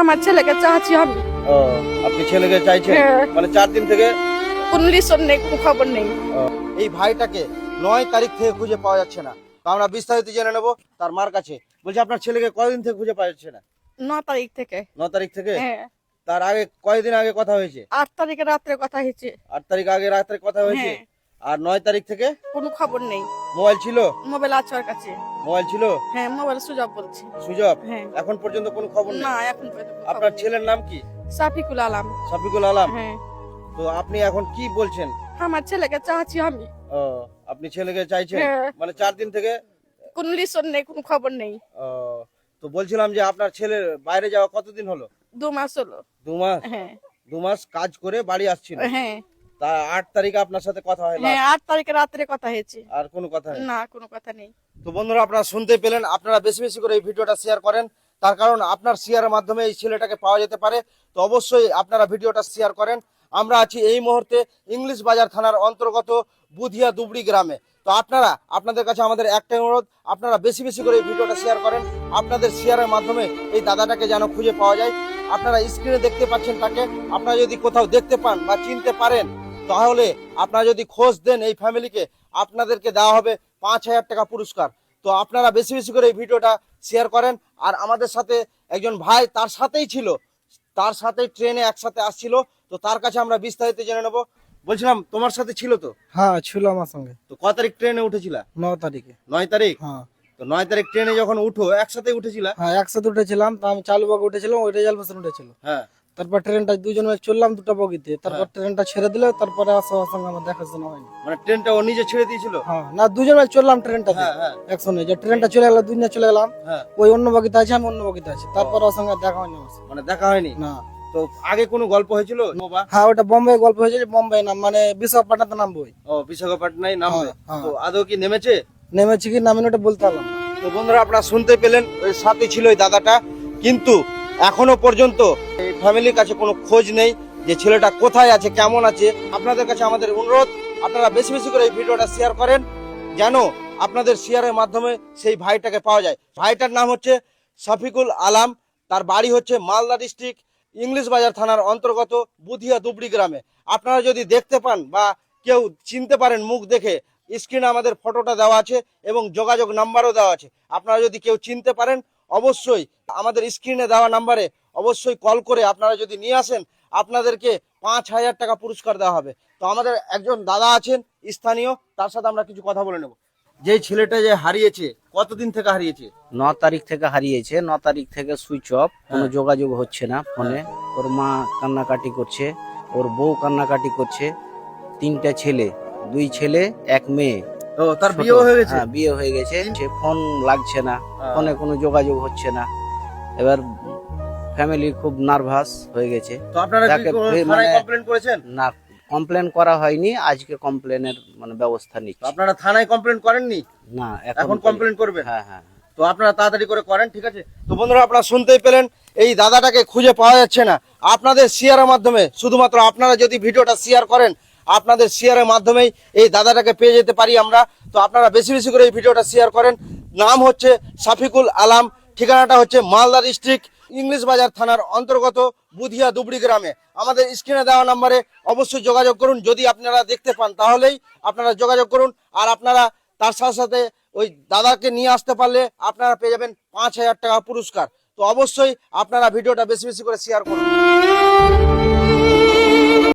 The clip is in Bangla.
আমার ছেলেকে চাচ্ছি আমি। ও, আপনি ছেলেকে চাইছেন? হ্যাঁ। মানে 4 দিন থেকে কোনো লিসন নেই, কোনো খবর নেই। এই ভাইটাকে 9 তারিখ থেকে খুঁজে পাওয়া যাচ্ছে না। তো আমরা বিস্তারিত জেনে নেব তার মার কাছে। বলছি আপনার ছেলেকে কয়দিন থেকে খুঁজে পাওয়া যাচ্ছে না? 9 তারিখ থেকে। 9 তারিখ থেকে? হ্যাঁ, তার আগে কয়দিন আগে কথা হয়েছে? 8 তারিখে রাত্রে কথা হয়েছে। 8 তারিখ আগে রাতে কথা হয়েছে। হ্যাঁ। আর 9 তারিখ থেকে কোনো খবর নেই। মোবাইল ছিল? মোবাইল আছে ওর কাছে। মোবাইল ছিল? হ্যাঁ, মোবাইল সুযোগ বলছে। সুজব? হ্যাঁ। এখন পর্যন্ত কোনো খবর নেই? না, এখন পর্যন্ত কোনো আপনার খবর নেই। ছেলের নাম কি? সাফিকুল আলম। শফিকুল আলম? হ্যাঁ, তো আপনি এখন কি বলছেন? আমার ছেলেকে চাচ্ছি আমি। ও, আপনি ছেলেকে চাইছেন? হ্যাঁ। মানে 4 দিন থেকে? কোনো লিসন নেই, কোনো খবর নেই। ও, তো বলছিলাম যে আপনার ছেলের বাইরে যাওয়া কতদিন হলো? 2 মাস হলো। 2 মাস? হ্যাঁ, 2 মাস কাজ করে বাড়ি আসছিল। হ্যাঁ, তা 8 তারিখে আপনার সাথে কথা হয় না? হ্যাঁ, 8 তারিখে রাত্রে কথা হয়েছে। আর কোনো কথা নেই? না, কোনো কথা নেই। তো বন্ধুরা আপনারা শুনতে পেলেন, আপনারা বেশি বেশি করে এই ভিডিওটা শেয়ার করেন, তার কারণ আপনার শেয়ারের মাধ্যমে এই ছেলেটাকে পাওয়া যেতে পারে। তো অবশ্যই আপনারা ভিডিওটা শেয়ার করেন। আমরা আছি এই মুহূর্তে ইংলিশ বাজার থানার অন্তর্গত বুধিয়া দুবড়ি গ্রামে। তো আপনাদের কাছে আমাদের একটাই অনুরোধ, আপনারা বেশি বেশি করে এই ভিডিওটা শেয়ার করেন। আপনাদের শেয়ারের মাধ্যমে এই দাদাটাকে যেন খুঁজে পাওয়া যায়। আপনারা স্ক্রিনে দেখতে পাচ্ছেন তাকে। আপনারা যদি কোথাও দেখতে পান বা চিনতে পারেন, তাহলে আপনারা যদি খোঁজ দেন এই ফ্যামিলিকে, আপনাদেরকে দেওয়া হবে 5,000 টাকা পুরস্কার। তো আপনারা বেশি বেশি করে এই ভিডিওটা শেয়ার করেন। আর আমাদের সাথে একজন ভাই তার সাথেই ছিল, তার সাথে ট্রেনে একসাথে আসছিল। তো তার কাছে আমরা বিস্তারিত জেনে নেব। বলছিলাম তোমার সাথে ছিল তো? হ্যাঁ ছিল আমার সঙ্গে। তো ক তারিখ ট্রেনে উঠেছিলা? 9 তারিখে। 9 তারিখ? হ্যাঁ তো 9 তারিখ ট্রেনে যখন উঠো একসাথে উঠেছিলা? হ্যাঁ একসাথে উঠেছিলাম। তো আমি চালুবাগ উঠেছিলাম, ওই রেজাল্ট পাশে উঠেছিল। হ্যাঁ। তারপর ট্রেনটা দুজন মিলে চললাম দুটো বগিতে। তারপর ট্রেনটা ছেড়ে দিলে, তারপরে আসার সঙ্গে আমার দেখাশোনা হয়নি। মানে ট্রেনটা ও নিজে ছেড়ে দিয়েছিল? হ্যাঁ না, দুজন মিলে চললাম ট্রেনটাতে হ্যাঁ, হ্যাঁ। একসঙ্গে। যে ট্রেনটা চলে গেল, দুজনে চলে গেলাম। হ্যাঁ। ওই অন্য বগিতে আছে, আমি অন্য বগিতে আছি। তারপর ওর সঙ্গে দেখা হয়নি আমার সঙ্গে। মানে দেখা হয়নি? না। তো আগে কোনো গল্প হয়েছিল? বাবা? হ্যাঁ ওটা বোম্বে গল্প হয়েছে। বোম্বে না, মানে বিশাখাপট্টনতে নামবো। ও, বিশাখাপট্টনায় নামবে? হ্যাঁ, হ্যাঁ। তো আদৌ কি নেমেছে? নেমেছি কি নামিনি ওটা বলতে পারলাম না। তো বন্ধুরা আপনারা শুনতে পেলেন, ওই সাথে ছিল ওই দাদাটা। কিন্তু এখনো পর্যন্ত এই ফ্যামিলির কাছে কোনো খোঁজ নেই যে ছেলেটা কোথায় আছে, কেমন আছে। আপনাদের কাছে আমাদের অনুরোধ, আপনারা বেশি বেশি করে এই ভিডিওটা শেয়ার করেন, যেন আপনাদের শেয়ারের মাধ্যমে সেই ভাইটাকে পাওয়া যায়। ভাইটার নাম হচ্ছে শফিকুল আলম। তার বাড়ি হচ্ছে মালদা ডিস্ট্রিক্ট ইংলিশ বাজার থানার অন্তর্গত বুধিয়া দুবড়ি গ্রামে। আপনারা যদি দেখতে পান বা কেউ চিনতে পারেন মুখ দেখে, স্ক্রিনে আমাদের ফটোটা দেওয়া আছে এবং যোগাযোগ নাম্বারও দেওয়া আছে। আপনারা যদি কেউ চিনতে পারেন, অবশ্যই আমাদের স্ক্রিনে দেওয়া নাম্বারে অবশ্যই কল করে আপনারা যদি নিয়ে আসেন, আপনাদেরকে 5,000 টাকা পুরস্কার দেওয়া হবে। তো আমাদের একজন দাদা আছেন স্থানীয়, তার সাথে আমরা কিছু কথা বলে নেব। যে ছেলেটা যে হারিয়েছে, কতদিন থেকে হারিয়েছে? 9 তারিখ থেকে হারিয়েছে। 9 তারিখ থেকে সুইচ অফ, কোনো যোগাযোগ হচ্ছে না ফোনে। ওর মা কান্নাকাটি করছে, ওর বউ কান্নাকাটি করছে। 3টা ছেলে, 2 ছেলে 1 মেয়ে। ও, তার ছোট। বিয়ে হয়ে গেছে? হ্যাঁ, বিয়ে হয়ে গেছে। সে ফোন লাগছে না, ফোনে কোনো যোগাযোগ হচ্ছে না। এবার ফ্যামিলি খুব নার্ভাস হয়ে গেছে। তো আপনারা কি যাকে থানায় মানে- কমপ্লেন করেছেন? না, কমপ্লেন করা হয়নি। আজকে কমপ্লেনের মানে ব্যবস্থা তো নিচ্ছি। আপনারা থানায় কমপ্লেন করেননি? না, এখন কমপ্লেন করবেন? হ্যাঁ হ্যাঁ। তো আপনারা তাড়াতাড়ি করে করেন, ঠিক আছে? তো বন্ধুরা আপনারা শুনতেই পেলেন, এই দাদাটাকে খুঁজে পাওয়া যাচ্ছে না। আপনাদের শেয়ারের মাধ্যমে, শুধুমাত্র আপনারা যদি ভিডিওটা শেয়ার করেন, আপনাদের শেয়ারের মাধ্যমেই এই দাদাটাকে পেয়ে যেতে পারি আমরা। তো আপনারা বেশি বেশি করে এই ভিডিওটা শেয়ার করেন। নাম হচ্ছে শফিকুল আলম, ঠিকানাটা হচ্ছে মালদা ডিস্ট্রিক্ট ইংলিশ বাজার থানার অন্তর্গত বুধিয়া দুবড়ি গ্রামে। আমাদের স্ক্রিনে দেওয়া নাম্বারে অবশ্যই যোগাযোগ করুন। যদি আপনারা দেখতে পান তাহলেই আপনারা যোগাযোগ করুন। আর আপনারা তার সাথে সাথে ওই দাদাকে নিয়ে আসতে পারলে আপনারা পেয়ে যাবেন 5,000 টাকা পুরস্কার। তো অবশ্যই আপনারা ভিডিওটা বেশি বেশি করে শেয়ার করুন।